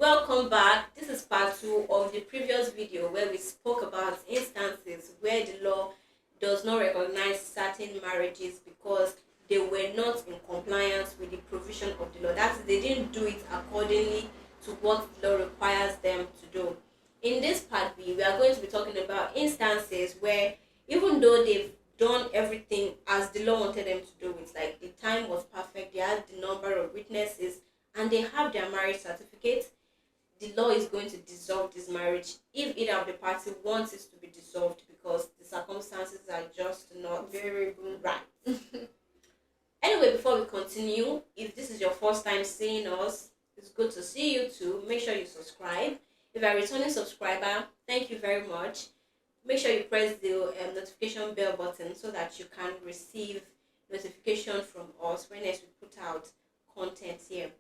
Welcome back. This is part two of the previous video where we spoke about instances where the law does not recognize certain marriages because they were not in compliance with the provision of the law. That is, they didn't do it accordingly to what the law requires them to do. In this part B, we are going to be talking about instances where even though they've done everything as the law wanted them to do it, like the time was perfect, they had the number of witnesses, and they have their marriage certificate, the law is going to dissolve this marriage if either of the party wants it to be dissolved because the circumstances are just not very right. Anyway, before we continue, if this is your first time seeing us, it's good to see you too. Make sure you subscribe. If you're a returning subscriber, thank you very much. Make sure you press the notification bell button so that you can receive notification from us when we put out content here.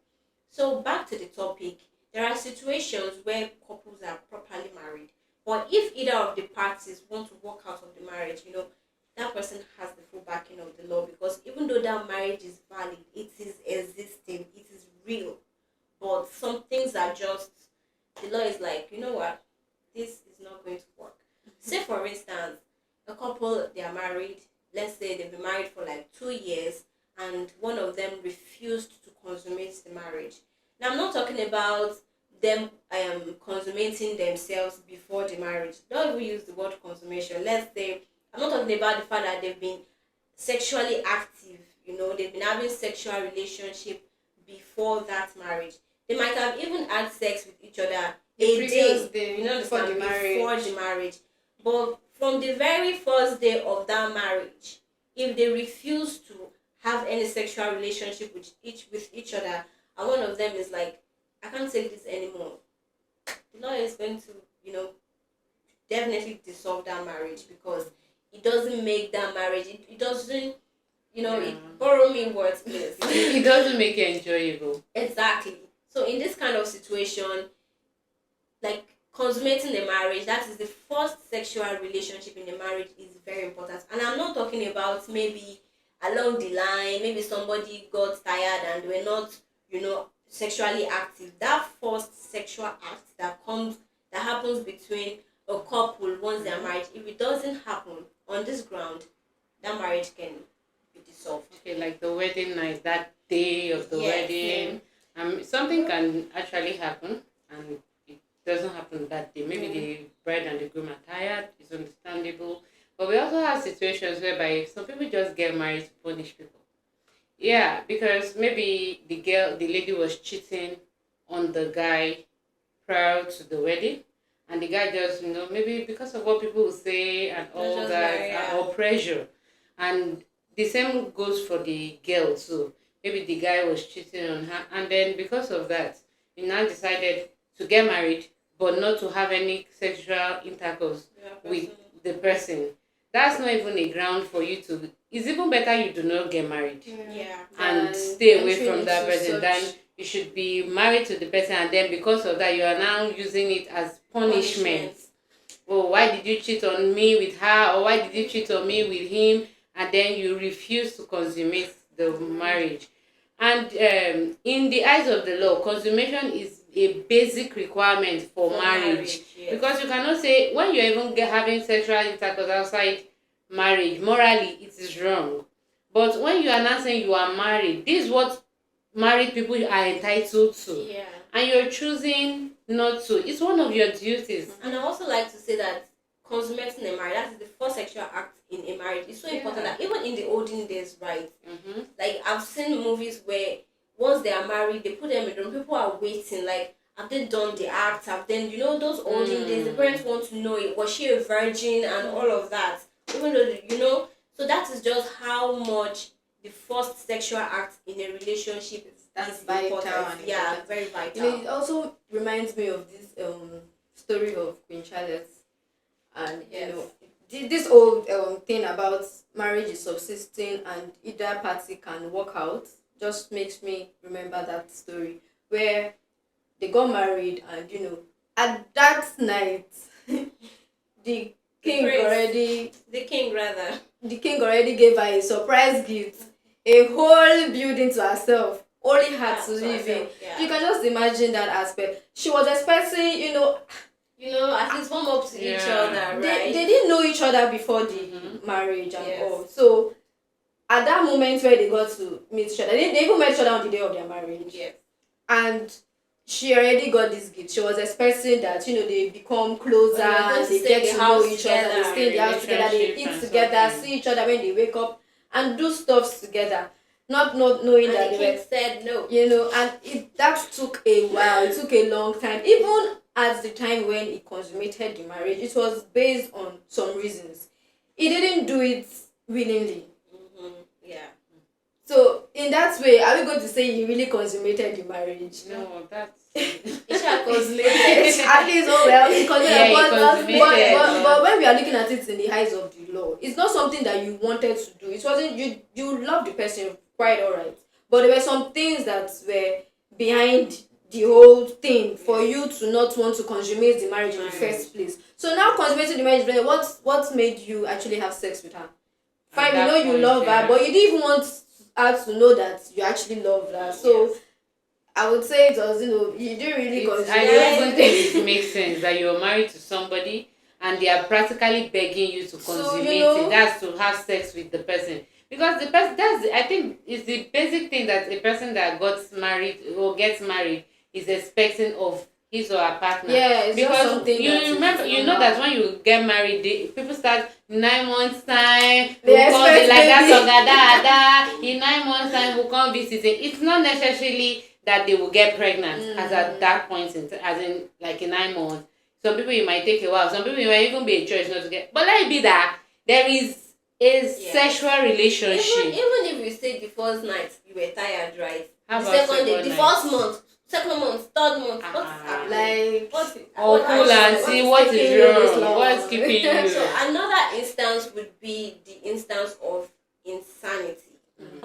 So back to the topic, there are situations where couples are properly married, but if either of the parties want to walk out of the marriage, that person has the full backing of the law, because even though that marriage is valid, it is existing, it is real, but some things are just, the law is like, you know what, this is not going to work. Say for instance, a couple, they are married, let's say they've been married for like 2 years, and one of them refused to consummate the marriage. Now, I'm not talking about them consummating themselves before the marriage. Don't we use the word consummation? Let's say, I'm not talking about the fact that they've been sexually active, they've been having sexual relationship before that marriage. They might have even had sex with each other a day, before the marriage. But from the very first day of that marriage, if they refuse to have any sexual relationship with each other, and one of them is like, I can't take this anymore, the law is going to, definitely dissolve that marriage, because it doesn't make that marriage, it doesn't, it borrow me words, please. It doesn't make it enjoyable. Exactly. So in this kind of situation, like consummating the marriage, that is the first sexual relationship in the marriage, is very important. And I'm not talking about maybe along the line, maybe somebody got tired and we're not, sexually active. That first sexual act that happens between a couple once they're married, if it doesn't happen on this ground, that marriage can be dissolved. Okay, like the wedding night, that day of the wedding. Something can actually happen, and it doesn't happen that day. Maybe the bride and the groom are tired. It's understandable. But we also have situations whereby some people just get married to punish people. Yeah, because maybe the lady was cheating on the guy prior to the wedding, and the guy just, maybe because of what people will say and all that, or pressure. And the same goes for the girl too. Maybe the guy was cheating on her, and then because of that, he now decided to get married, but not to have any sexual intercourse with the person. That's not even a ground for you to. It's even better you do not get married. And stay away from that person. Then you should be married to the person, and then because of that, you are now using it as punishment. Oh, why did you cheat on me with her, or why did you cheat on me with him? And then you refuse to consummate the marriage. And in the eyes of the law, consummation is a basic requirement for marriage. Yes. Because you cannot say, when you're even having sexual intercourse outside marriage, morally it is wrong. But when you are not saying you are married, this is what married people are entitled to. Yeah. And you're choosing not to. It's one of your duties. And I also like to say that consummating a marriage, that is the first sexual act in a marriage, is so important that even in the olden days, right? Like, I've seen movies where once they are married, they put them in the room, people are waiting, like, have they done the act? Have then, those olden days, the parents want to know, was she a virgin and all of that. Even though, so that is just how much the first sexual act in a relationship is vital important. And very vital. It also reminds me of this story of Queen Charlotte, and this old thing about marriage is subsisting and either party can walk out, just makes me remember that story where they got married, and at that night the king already gave her a surprise gift, a whole building to herself, only had Yeah, to to live in. herself, yeah. You can just imagine that aspect. She was expecting, At least warm up to each Yeah. other, right? they didn't know each other before the marriage and all. So at that moment where they got to meet each other, they even met each other on the day of their marriage. Yes. And she already got this gift. She was expecting that, they become closer, going to they stay get in to the know house each other, they together. stay in the house together, they Relationship eat and together, something. see each other when they wake up, and do stuff together. Not knowing And that the they king were, said no. and that took a while. It took a long time. Even at the time when he consummated the marriage, it was based on some reasons. He didn't do it willingly. Yeah. So in that way, are we going to say he really consummated the marriage? No, that's It shall consummated. At least, oh well, he consummated. Yeah, he consummated, But when we are looking at it in the eyes of the law, it's not something that you wanted to do. It wasn't you loved the person quite alright, but there were some things that were behind the whole thing for you to not want to consummate the marriage in the first place. So now consummating the marriage, what made you actually have sex with her? Fine, we that know you point, love yeah. her, but you didn't even want her to know that you actually loved her. So Yes. I would say it was, you didn't really I don't even think it makes sense that you're married to somebody and they are practically begging you to consummate it. That's to have sex with the person. Because the person, I think it's the basic thing that a person that got married or gets married is expecting of his or her partner. Yeah, it's just because something you that remember, is you know normal. that when you get married, people start 9 months time. They We'll come expect like baby. that, in 9 months time we'll come visiting. It's not necessarily that they will get pregnant as at that point as in like in 9 months. Some people it might take a while. Some people it might even be a choice not to get. But let it be that there is a sexual relationship. Even if you say the first night you were tired, right? How the about second day, the night? first month, second month, third month, what's happening? Like, cool and see what is wrong. What's keeping you? So another instance would be the instance of insanity.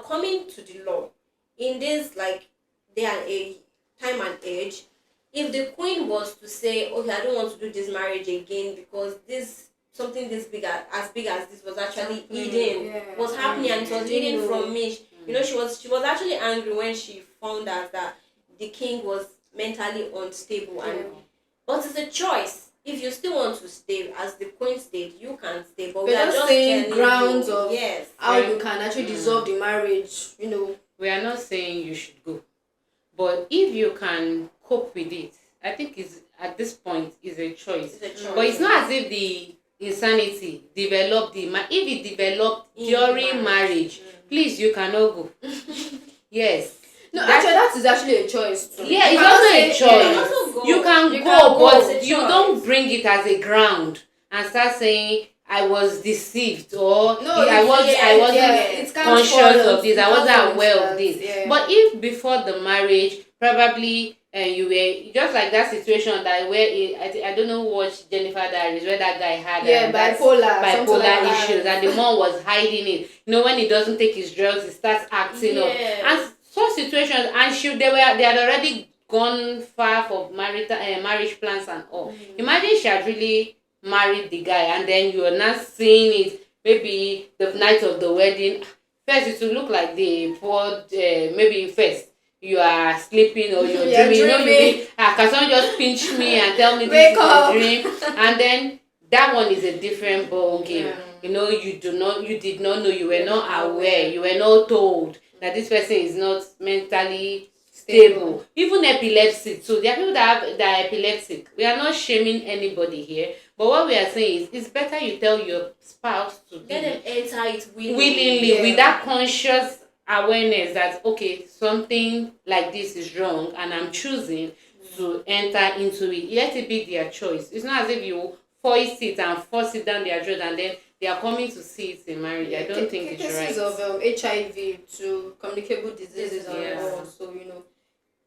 Coming to the law, in this day and age, time and age, if the queen was to say, okay, I don't want to do this marriage again because something this big as big as this was actually hidden, was happening, and it was hidden from me. She was actually angry when she found out that the king was mentally unstable, but it's a choice. If you still want to stay, as the queen stayed, you can stay. But we are just saying grounds you, of how you can actually dissolve the marriage. We are not saying you should go, but if you can cope with it, I think it's at this point is a choice. But it's not as if the insanity developed if it developed during marriage, please, you cannot go. Yes. No, that is actually a choice too. Yeah, it's also a choice. You can go, but you don't bring it as a ground and start saying I was deceived or I wasn't conscious of this, I wasn't aware of this. Yeah. But if before the marriage, probably you were just like that situation that where I don't know what Jennifer Diaries where that guy had bipolar issues and the mom was hiding it. When he doesn't take his drugs, he starts acting up. And such situations, and they had already gone far for marriage plans and all. Imagine she had really married the guy and then you are not seeing it maybe the night of the wedding. First it will look like they poured maybe first you are sleeping or you're dreaming. Can someone just pinch me and tell me this is a dream? And then that one is a different ball game. You did not know, you were not aware, you were not told that this person is not mentally stable. Even epilepsy too. There are people that are epileptic. We are not shaming anybody here, but what we are saying is it's better you tell your spouse to let them enter it willingly with that conscious awareness that okay, something like this is wrong and I'm choosing to enter into it. Let it be their choice. It's not as if you force it and force it down their throat and then they are coming to see it in marriage. I don't think it's right. Cases of HIV to communicable diseases and all. So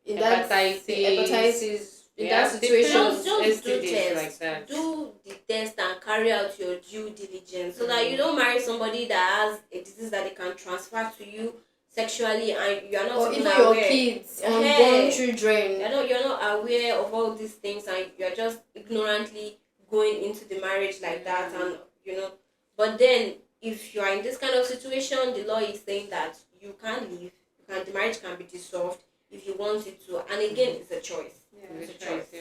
in hepatitis, in that situation, just do STDs like that. Do the test and carry out your due diligence so that you don't marry somebody that has a disease that they can transfer to you sexually and you are not even aware. Your kids, unborn children. You're not aware of all these things and you're just ignorantly going into the marriage like that, and but then if you are in this kind of situation, the law is saying that you can't leave, you the marriage can be dissolved if you want it to. And again, it's a choice. Yeah. It's a choice. Yeah.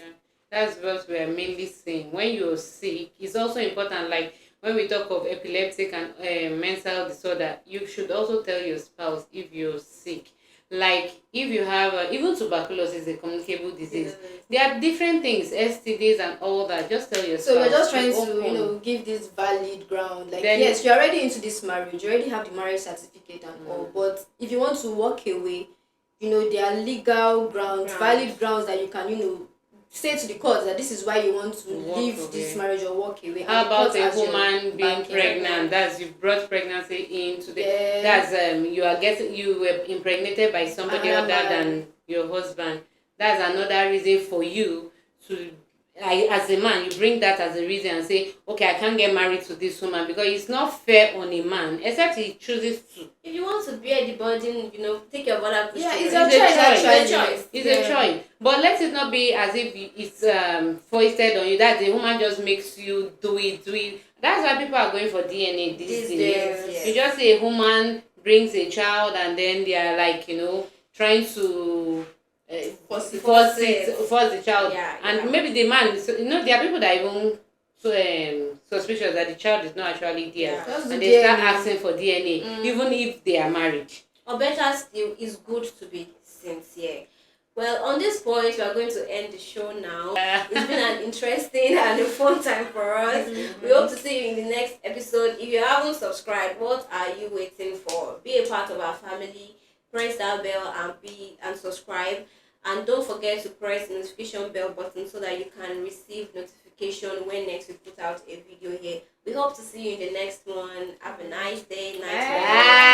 That's what we are mainly saying. When you're sick, it's also important. Like when we talk of epileptic and mental disorder, you should also tell your spouse if you're sick. Like if you have even tuberculosis is a communicable disease. There are different things, STDs and all that. Just tell your spouse. So you're just trying Be to, open. give this valid ground. Like, Then- yes, you're already into this marriage. You already have the marriage certificate and all. But if you want to walk away, there are legal grounds, valid grounds that you can, say to the court that this is why you want to Walk leave away. this marriage or walk away. How And the about court a has your woman being backing. pregnant? That's you brought pregnancy into the. Yeah. That's you were impregnated by somebody Another other man. than your husband. That's another reason for you to. As a man, you bring that as a reason and say, okay, I can't get married to this woman because it's not fair on a man, except he chooses to. If you want to bear the burden, take your brother. Yeah, it's It's your a choice, choice. actually. It's a choice. It's a choice. But let it not be as if it's foisted on you, that the woman just makes you do it. That's why people are going for DNA these days. Yes. You just say a woman brings a child and then they are like, trying to force the child. And maybe the man, there are people that even suspicious that the child is not actually there. Yeah. Just And do they start DNA. asking for DNA, even if they are married. Or better still, it's good to be sincere. Well, on this point, we are going to end the show now. It's been an interesting and a fun time for us. We hope to see you in the next episode. If you haven't subscribed, what are you waiting for? Be a part of our family. Press that bell and subscribe. And don't forget to press the notification bell button so that you can receive notification when next we put out a video here. We hope to see you in the next one. Have a nice day. Nice Bye.